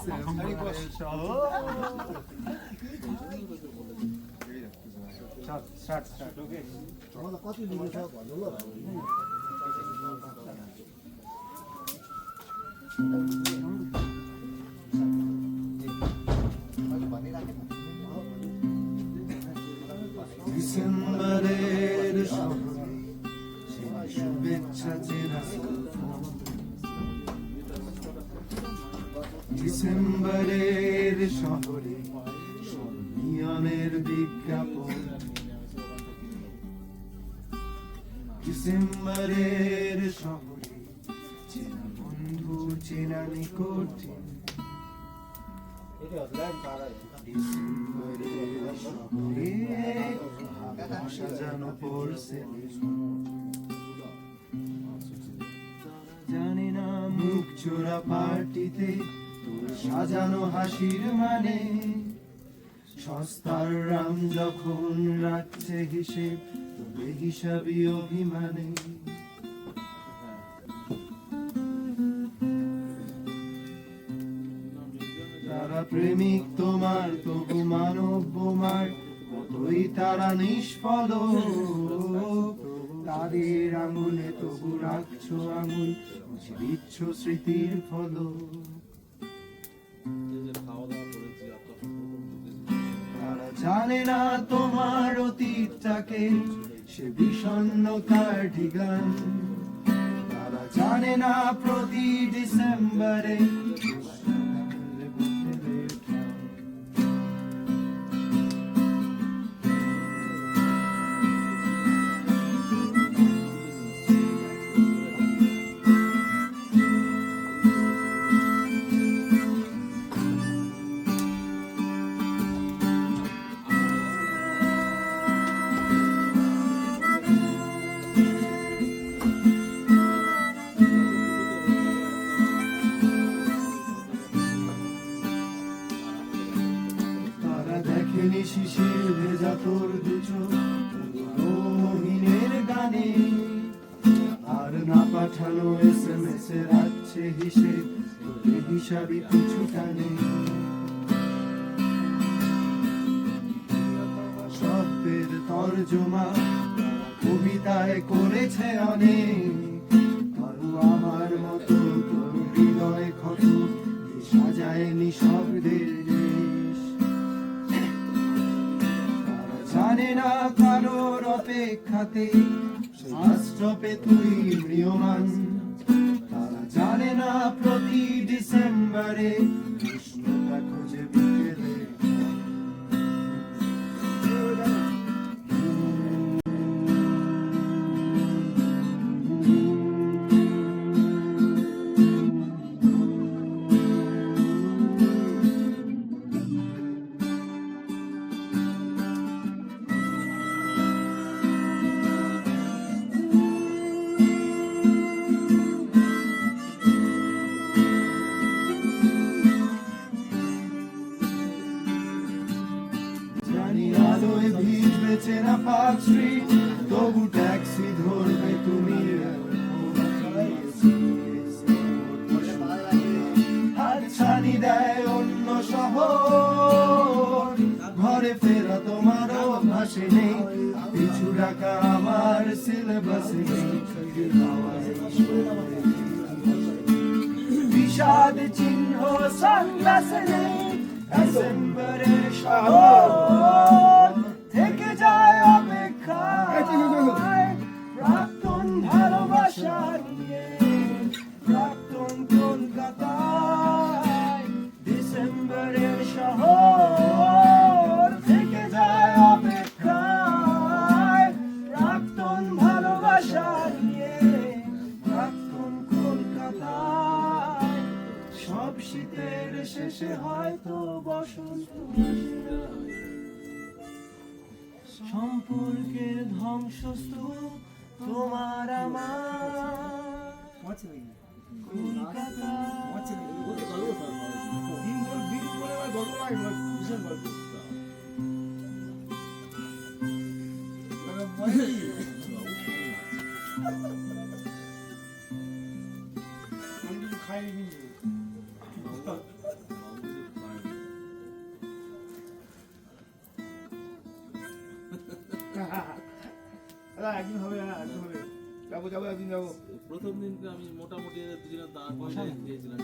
ডিসেম্বরের শহর। ডিসেম্বরের শহরে শুভেচ্ছা চেনা, ডিসেম্বরের শহরে নিয়মের বিজ্ঞাপন, ডিসেম্বরের শহরে চেনা বন্ধু চেনা নিকটিন, ডিসেম্বরের শহরে সাজানো পড়ছে, জানি না মুখ চোরা পার্টিতে তোর সাজানো হাসির মানে, সস্তার রাম যখন রাখছে হিসেব তবে হিসাবি অভিমানে, তারা প্রেমিক তোমার তবু মানব বোমার কতই তারা নিষ্ফল, তাদের আঙুলে তবু রাখছো আঙুল দিচ্ছ স্মৃতির ফল, তারা জানে না তোমার অতীতটাকে সে বিষণ্ণতার ঠিকান, তারা জানে না প্রতি ডিসেম্বরে দেখেনি শিশির ভেজা তোর দুচো মহিনের গানে, আর না পাঠানো SMS এ রাখছে হিসেব তোরে হিসাবি কিছু টানে, শব্দের তর্জমা কবিতায় করেছে অনেক, কারো আমার মতো তোর হৃদয় ক্ষত সাজায়নি শব্দের দেশ, জানে না কারোর অপেক্ষাতে আশ্রপে তুই প্রিয়মান, তারা জানে না প্রতি ডিসেম্বরে কৃষ্ণটা খোঁজে বিকেলে, আলোয় ভিজবে চেনা পার্ক স্ট্রিট তবু ট্যাক্সি ধরবে তুমি, হাতছানি দেয় অন্য শহর, ঘরে ফেরা তোমার অভ্যাসে নেই, পিছু ডাকা আমার সিলেবাসে নেই, বিষাদ চিহ্ন সানগ্লাসে নেই, ডিসেম্বরের শহর থেকে যায় অপেক্ষায়, প্রাক্তন ভালোবাসা নিয়ে প্রাক্তন কলকাতায়, ডিসেম্বরের শহর থেকে যায় অপেক্ষায়, প্রাক্তন ভালোবাসা নিয়ে প্রাক্তন কলকাতায়, সব শীতের শেষে হয়তো বসন্ত, সম্পর্কের ধ্বংসস্তূপ তোমার আমার কলকাতা। খাই একদিন হবে, হ্যাঁ একদিন হবে, যাবো একদিন যাবো। প্রথম দিন আমি মোটামুটি দুজনে দাঁড় করে দিয়েছিলাম